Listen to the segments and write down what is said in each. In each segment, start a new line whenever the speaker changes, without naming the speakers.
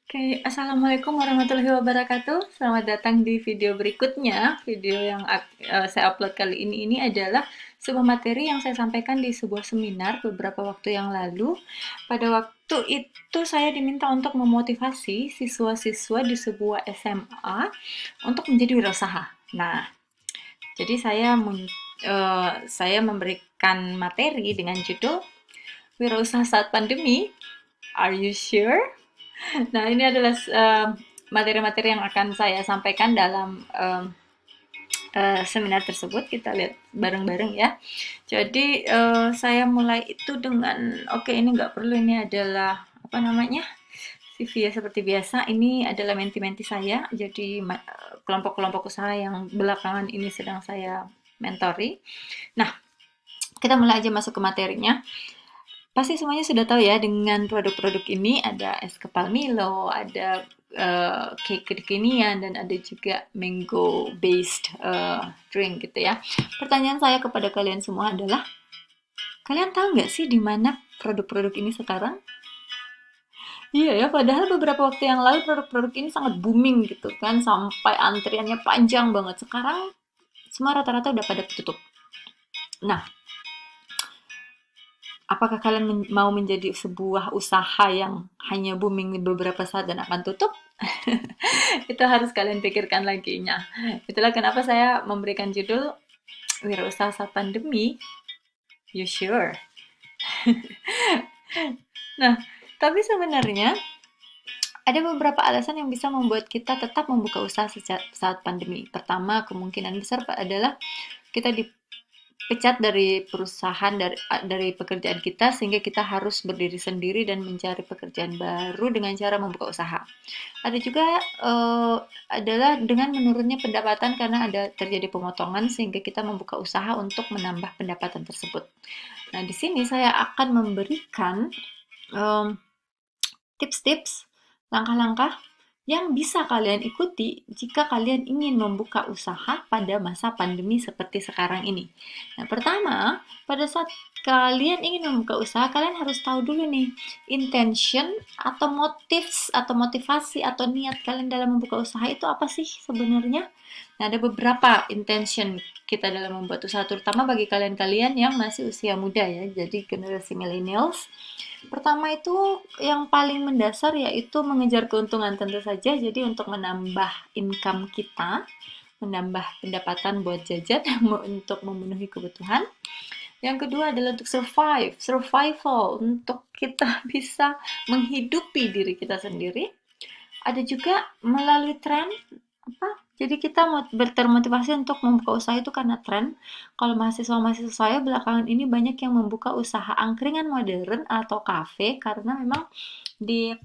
Oke, Assalamualaikum warahmatullahi wabarakatuh. Selamat datang di video berikutnya. Video yang saya upload kali ini adalah sebuah materi yang saya sampaikan di sebuah seminar beberapa waktu yang lalu. Pada waktu itu saya diminta untuk memotivasi siswa-siswa di sebuah SMA untuk menjadi wirausaha. Nah, jadi saya memberikan materi dengan judul Wirausaha Saat Pandemi. Are you sure? Nah, ini adalah materi-materi yang akan saya sampaikan dalam seminar tersebut. Kita lihat bareng-bareng ya. Jadi, saya mulai itu dengan, oke, ini nggak perlu, ini adalah, apa namanya, CV ya seperti biasa. Ini adalah menti-menti saya, jadi kelompok-kelompok usaha yang belakangan ini sedang saya mentori. Nah, kita mulai aja masuk ke materinya. Pasti semuanya sudah tahu ya dengan produk-produk ini ada es kepal Milo, ada cake kekinian dan ada juga mango based drink gitu ya. Pertanyaan saya kepada kalian semua adalah kalian tahu nggak sih di mana produk-produk ini sekarang? Iya ya, padahal beberapa waktu yang lalu produk-produk ini sangat booming gitu kan, sampai antriannya panjang banget. Sekarang semua rata-rata udah pada tutup. Nah, apakah kalian mau menjadi sebuah usaha yang hanya booming beberapa saat dan akan tutup? Itu harus kalian pikirkan lagi. Nah, itulah kenapa saya memberikan judul Wirausaha Saat Pandemi. You sure? Nah, tapi sebenarnya ada beberapa alasan yang bisa membuat kita tetap membuka usaha saat pandemi. Pertama, kemungkinan besar adalah kita dipecat dari perusahaan, dari pekerjaan kita, sehingga kita harus berdiri sendiri dan mencari pekerjaan baru dengan cara membuka usaha. Ada juga adalah dengan menurunnya pendapatan karena ada terjadi pemotongan sehingga kita membuka usaha untuk menambah pendapatan tersebut. Nah, di sini saya akan memberikan tips-tips, langkah-langkah yang bisa kalian ikuti jika kalian ingin membuka usaha pada masa pandemi seperti sekarang ini. Nah, pertama, pada saat kalian ingin membuka usaha, kalian harus tahu dulu nih, intention atau motives atau motivasi atau niat kalian dalam membuka usaha itu apa sih sebenarnya? Nah, ada beberapa intention kita dalam membuat usaha, terutama bagi kalian-kalian yang masih usia muda ya, jadi generasi millennials. Pertama itu yang paling mendasar yaitu mengejar keuntungan tentu saja. Jadi untuk menambah income kita, menambah pendapatan buat jajan untuk memenuhi kebutuhan. Yang kedua adalah untuk survival, untuk kita bisa menghidupi diri kita sendiri. Ada juga melalui tren apa? Jadi kita mau termotivasi untuk membuka usaha itu karena tren. Kalau mahasiswa-mahasiswa saya belakangan ini banyak yang membuka usaha angkringan modern atau kafe karena memang di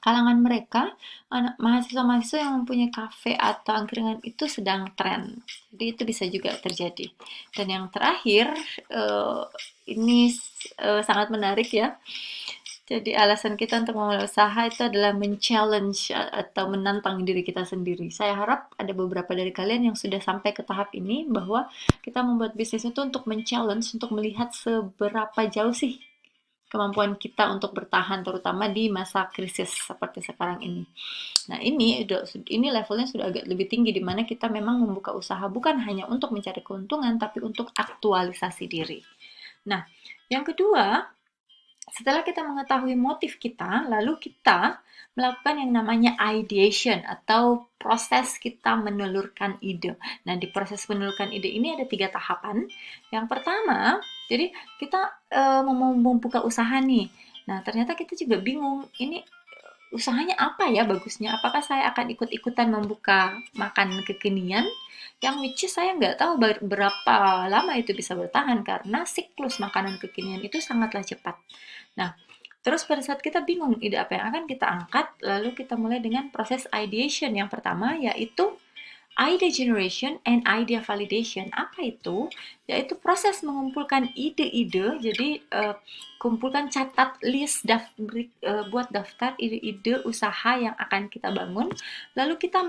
kalangan mereka anak mahasiswa-mahasiswa yang mempunyai kafe atau angkringan itu sedang tren. Jadi itu bisa juga terjadi. Dan yang terakhir eh, ini sangat menarik ya. Jadi alasan kita untuk memulai usaha itu adalah men-challenge atau menantang diri kita sendiri. Saya harap ada beberapa dari kalian yang sudah sampai ke tahap ini bahwa kita membuat bisnis itu untuk men-challenge, untuk melihat seberapa jauh sih kemampuan kita untuk bertahan terutama di masa krisis seperti sekarang ini. Nah, ini levelnya sudah agak lebih tinggi di mana kita memang membuka usaha bukan hanya untuk mencari keuntungan tapi untuk aktualisasi diri. Nah, yang kedua, setelah kita mengetahui motif kita, lalu kita melakukan yang namanya ideation atau proses kita menelurkan ide. Nah, di proses menelurkan ide ini ada 3 tahapan. Yang pertama, jadi kita mau membuka usaha nih. Nah, ternyata kita juga bingung, ini usahanya apa ya bagusnya? Apakah saya akan ikut-ikutan membuka makan kekinian? Yang which is saya nggak tahu berapa lama itu bisa bertahan karena siklus makanan kekinian itu sangatlah cepat. Nah, terus pada saat kita bingung ide apa yang akan kita angkat, lalu kita mulai dengan proses ideation. Yang pertama yaitu idea generation and idea validation. Apa itu? Yaitu proses mengumpulkan ide-ide. Jadi kumpulkan, catat list, buat daftar ide-ide usaha yang akan kita bangun. Lalu kita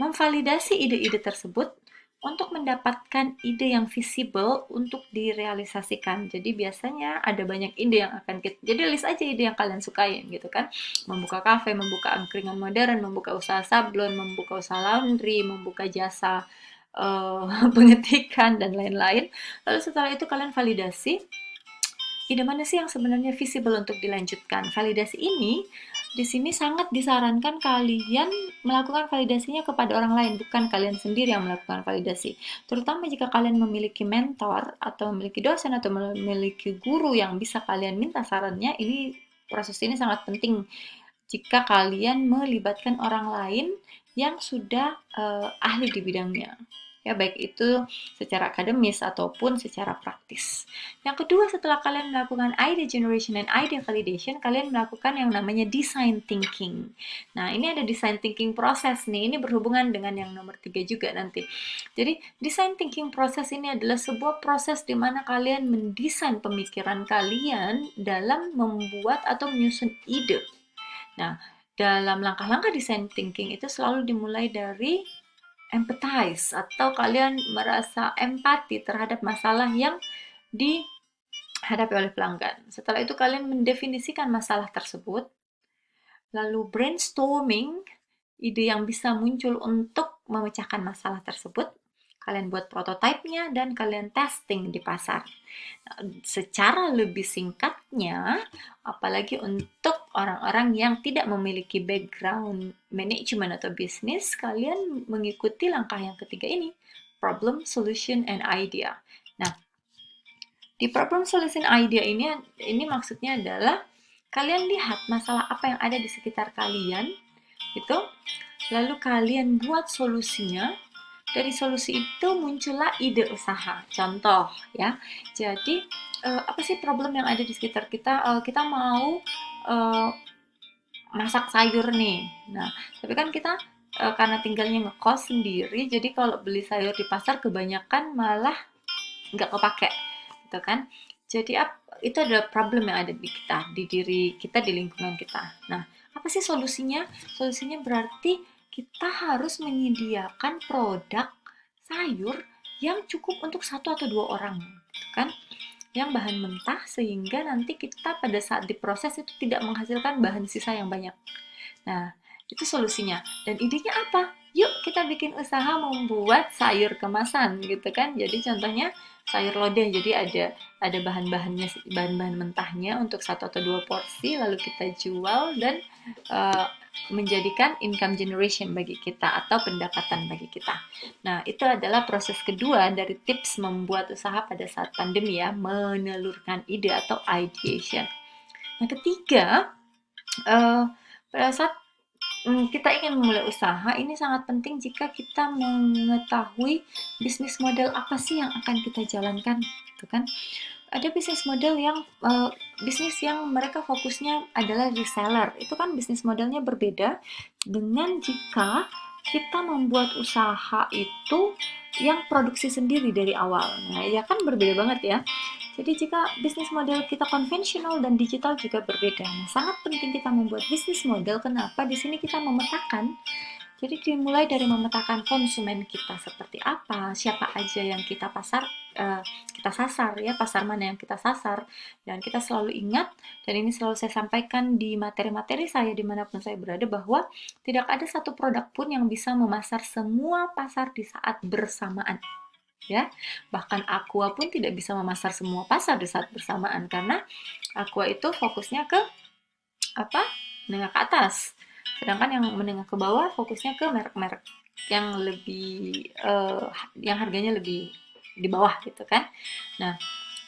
memvalidasi ide-ide tersebut untuk mendapatkan ide yang visible untuk direalisasikan. Jadi biasanya ada banyak ide yang akan kita, jadi list aja ide yang kalian sukain gitu kan. Membuka kafe, membuka angkringan modern, membuka usaha sablon, membuka usaha laundry, membuka jasa pengetikan dan lain-lain. Lalu setelah itu kalian validasi ide mana sih yang sebenarnya visible untuk dilanjutkan. Validasi ini di sini sangat disarankan kalian melakukan validasinya kepada orang lain, bukan kalian sendiri yang melakukan validasi. Terutama jika kalian memiliki mentor atau memiliki dosen atau memiliki guru yang bisa kalian minta sarannya, ini proses ini sangat penting jika kalian melibatkan orang lain yang sudah ahli di bidangnya. Ya, baik itu secara akademis ataupun secara praktis. Yang kedua, setelah kalian melakukan idea generation dan idea validation, kalian melakukan yang namanya design thinking. Nah, ini ada design thinking proses nih. Ini berhubungan dengan yang nomor 3 juga nanti. Jadi, design thinking proses ini adalah sebuah proses di mana kalian mendesain pemikiran kalian dalam membuat atau menyusun ide. Nah, dalam langkah-langkah design thinking itu selalu dimulai dari empathize atau kalian merasa empati terhadap masalah yang dihadapi oleh pelanggan. Setelah itu kalian mendefinisikan masalah tersebut, lalu brainstorming ide yang bisa muncul untuk memecahkan masalah tersebut. Kalian buat prototipenya dan kalian testing di pasar. Secara lebih singkatnya, apalagi untuk orang-orang yang tidak memiliki background manajemen atau bisnis, kalian mengikuti langkah yang ketiga ini, problem, solution, and idea. Nah, di problem solution idea ini maksudnya adalah kalian lihat masalah apa yang ada di sekitar kalian, gitu. Lalu kalian buat solusinya. Dari solusi itu muncullah ide usaha. Contoh ya. Jadi apa sih problem yang ada di sekitar kita? Kita mau masak sayur nih. Nah, tapi kan kita karena tinggalnya ngekos sendiri, jadi kalau beli sayur di pasar kebanyakan malah nggak kepake, gitu kan? Jadi itu adalah problem yang ada di kita, di diri kita, di lingkungan kita. Nah, apa sih solusinya? Solusinya berarti kita harus menyediakan produk sayur yang cukup untuk 1 atau 2 orang, gitu kan? Yang bahan mentah sehingga nanti kita pada saat diproses itu tidak menghasilkan bahan sisa yang banyak. Nah, itu solusinya. Dan idenya apa? Yuk kita bikin usaha membuat sayur kemasan gitu kan. Jadi contohnya sayur lodeh. Jadi ada bahan-bahan mentahnya untuk 1 atau 2 porsi lalu kita jual dan menjadikan income generation bagi kita atau pendapatan bagi kita. Nah, itu adalah proses kedua dari tips membuat usaha pada saat pandemi ya, menelurkan ide atau ideation. Nah, ketiga, pada saat kita ingin memulai usaha, ini sangat penting jika kita mengetahui bisnis model apa sih yang akan kita jalankan, gitu kan? Ada bisnis model yang bisnis yang mereka fokusnya adalah reseller. Itu kan bisnis modelnya berbeda dengan jika kita membuat usaha itu yang produksi sendiri dari awal. Nah, ya kan berbeda banget ya. Jadi jika bisnis model kita konvensional dan digital juga berbeda. Nah, sangat penting kita membuat bisnis model. Kenapa? Di sini kita memetakan. Jadi dimulai dari memetakan konsumen kita seperti apa, siapa aja yang kita sasar ya, pasar mana yang kita sasar, dan kita selalu ingat, dan ini selalu saya sampaikan di materi-materi saya dimanapun saya berada, bahwa tidak ada satu produk pun yang bisa memasar semua pasar di saat bersamaan. Ya, bahkan Aqua pun tidak bisa memasar semua pasar di saat bersamaan karena Aqua itu fokusnya ke apa? Menengah ke atas. Sedangkan yang menengah ke bawah fokusnya ke merek-merek yang lebih yang harganya lebih di bawah gitu kan. Nah,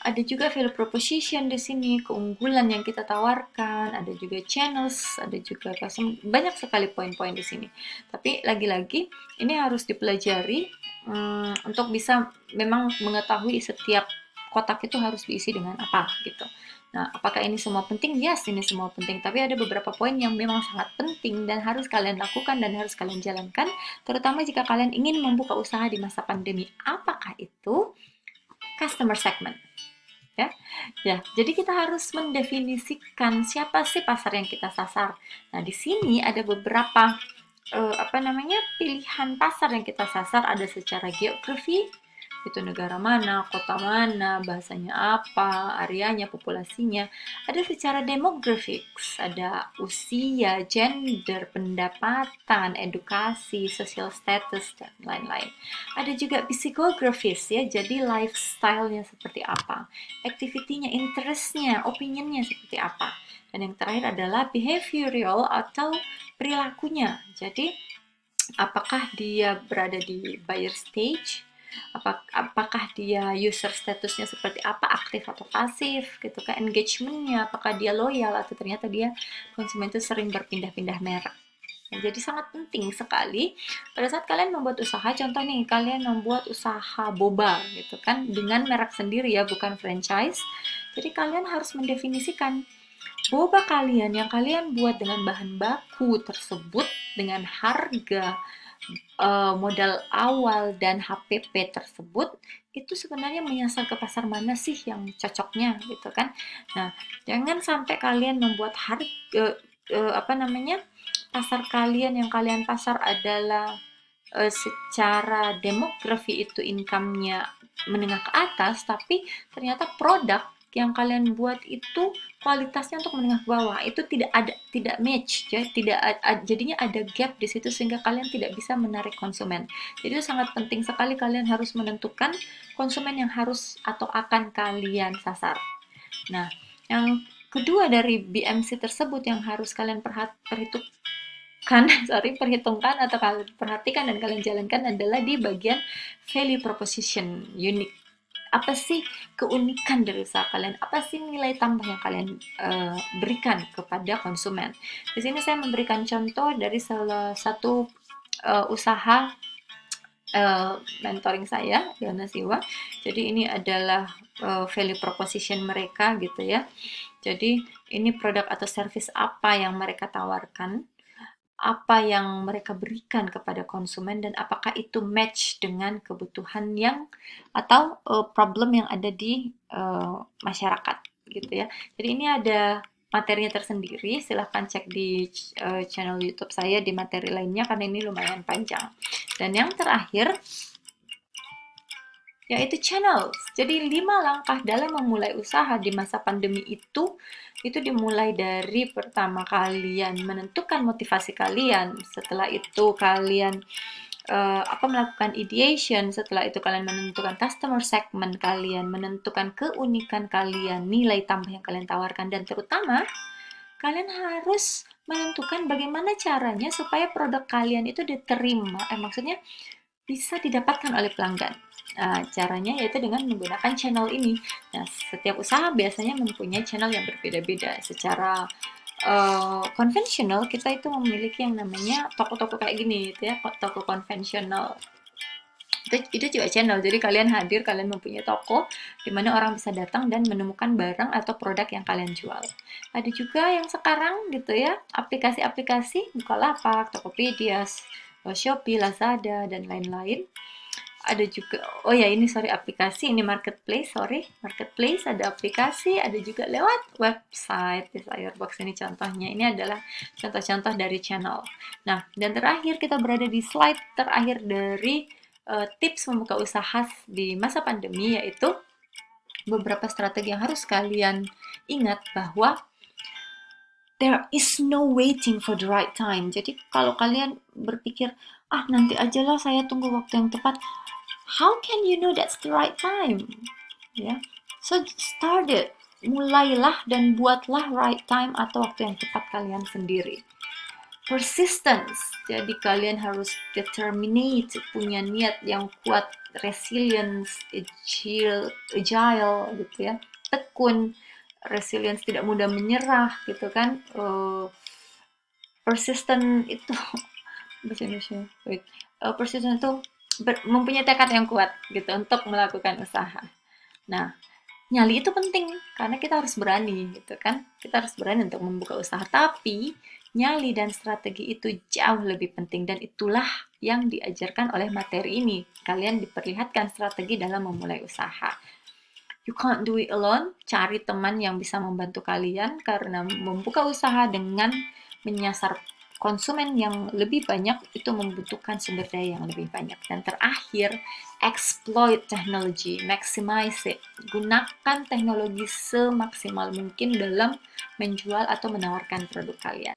ada juga value proposition di sini, keunggulan yang kita tawarkan, ada juga channels, ada juga banyak sekali poin-poin di sini. Tapi lagi-lagi ini harus dipelajari untuk bisa memang mengetahui setiap kotak itu harus diisi dengan apa gitu. Nah, apakah ini semua penting? Yes, ini semua penting. Tapi ada beberapa poin yang memang sangat penting dan harus kalian lakukan dan harus kalian jalankan, terutama jika kalian ingin membuka usaha di masa pandemi. Apakah itu? Customer segment. Ya, jadi kita harus mendefinisikan siapa sih pasar yang kita sasar. Nah, di sini ada beberapa pilihan pasar yang kita sasar ada secara geografi, itu negara mana, kota mana, bahasanya apa, areanya, populasinya. Ada secara demographics, ada usia, gender, pendapatan, edukasi, social status, dan lain-lain. Ada juga psikografis ya, jadi lifestyle-nya seperti apa, activity-nya, interest-nya, opinion-nya seperti apa. Dan yang terakhir adalah behavioral atau perilakunya. Jadi apakah dia berada di buyer stage, apakah dia user statusnya seperti apa, aktif atau pasif gitu kan, engagementnya, apakah dia loyal atau ternyata dia konsumen itu sering berpindah-pindah merek. Nah, jadi sangat penting sekali pada saat kalian membuat usaha, contoh nih kalian membuat usaha boba gitu kan dengan merek sendiri ya, bukan franchise. Jadi kalian harus mendefinisikan boba kalian yang kalian buat dengan bahan baku tersebut, dengan harga modal awal dan HPP tersebut, itu sebenarnya menyasar ke pasar mana sih yang cocoknya gitu kan. Nah, jangan sampai kalian membuat pasar kalian yang kalian pasar adalah secara demografi itu income-nya menengah ke atas, tapi ternyata produk yang kalian buat itu kualitasnya untuk menengah ke bawah, itu tidak match ya, jadinya ada gap di situ sehingga kalian tidak bisa menarik konsumen. Jadi itu sangat penting sekali, kalian harus menentukan konsumen yang harus atau akan kalian sasar. Nah, yang kedua dari BMC tersebut yang harus kalian perhitungkan atau kalian perhatikan dan kalian jalankan adalah di bagian value proposition, unique. Apa sih keunikan dari usaha kalian? Apa sih nilai tambah yang kalian berikan kepada konsumen? Di sini saya memberikan contoh dari salah satu usaha mentoring saya, Yona Siwa. Jadi ini adalah value proposition mereka gitu ya. Jadi ini produk atau service apa yang mereka tawarkan, apa yang mereka berikan kepada konsumen, dan apakah itu match dengan kebutuhan yang atau problem yang ada di masyarakat gitu ya. Jadi ini ada materinya tersendiri, silahkan cek di channel YouTube saya di materi lainnya karena ini lumayan panjang. Dan yang terakhir yaitu channels. Jadi 5 langkah dalam memulai usaha di masa pandemi itu dimulai dari pertama kalian menentukan motivasi kalian, setelah itu kalian melakukan ideation, setelah itu kalian menentukan customer segment kalian, menentukan keunikan kalian, nilai tambah yang kalian tawarkan, dan terutama kalian harus menentukan bagaimana caranya supaya produk kalian itu diterima, maksudnya bisa didapatkan oleh pelanggan. Nah, caranya yaitu dengan menggunakan channel ini. Nah, setiap usaha biasanya mempunyai channel yang berbeda-beda. Secara konvensional, kita itu memiliki yang namanya toko-toko kayak gini, gitu ya, toko konvensional. Itu juga channel, jadi kalian hadir, kalian mempunyai toko di mana orang bisa datang dan menemukan barang atau produk yang kalian jual. Ada juga yang sekarang gitu ya, aplikasi-aplikasi Bukalapak, Tokopedia, Shopee, Lazada, dan lain-lain. Ada juga, oh ya ini sorry aplikasi, ini marketplace, ada aplikasi, ada juga lewat website. Desirebox ini contohnya, ini adalah contoh-contoh dari channel. Nah, dan terakhir kita berada di slide terakhir dari tips membuka usaha di masa pandemi, yaitu beberapa strategi yang harus kalian ingat bahwa there is no waiting for the right time. Jadi kalau kalian berpikir, nanti aja lah saya tunggu waktu yang tepat, how can you know that's the right time? Ya, so start it, mulailah dan buatlah right time atau waktu yang tepat kalian sendiri. Persistence, jadi kalian harus determinate, punya niat yang kuat, resilience, agile gitu ya, tekun, resilience, tidak mudah menyerah gitu kan. Persistent itu bahasa Indonesia, persistent itu mempunyai tekad yang kuat gitu untuk melakukan usaha. Nah, nyali itu penting karena kita harus berani gitu kan, kita harus berani untuk membuka usaha, tapi nyali dan strategi itu jauh lebih penting, dan itulah yang diajarkan oleh materi ini. Kalian diperlihatkan strategi dalam memulai usaha. You can't do it alone, cari teman yang bisa membantu kalian, karena membuka usaha dengan menyasar konsumen yang lebih banyak itu membutuhkan sumber daya yang lebih banyak. Dan terakhir, exploit technology, maximize it. Gunakan teknologi semaksimal mungkin dalam menjual atau menawarkan produk kalian.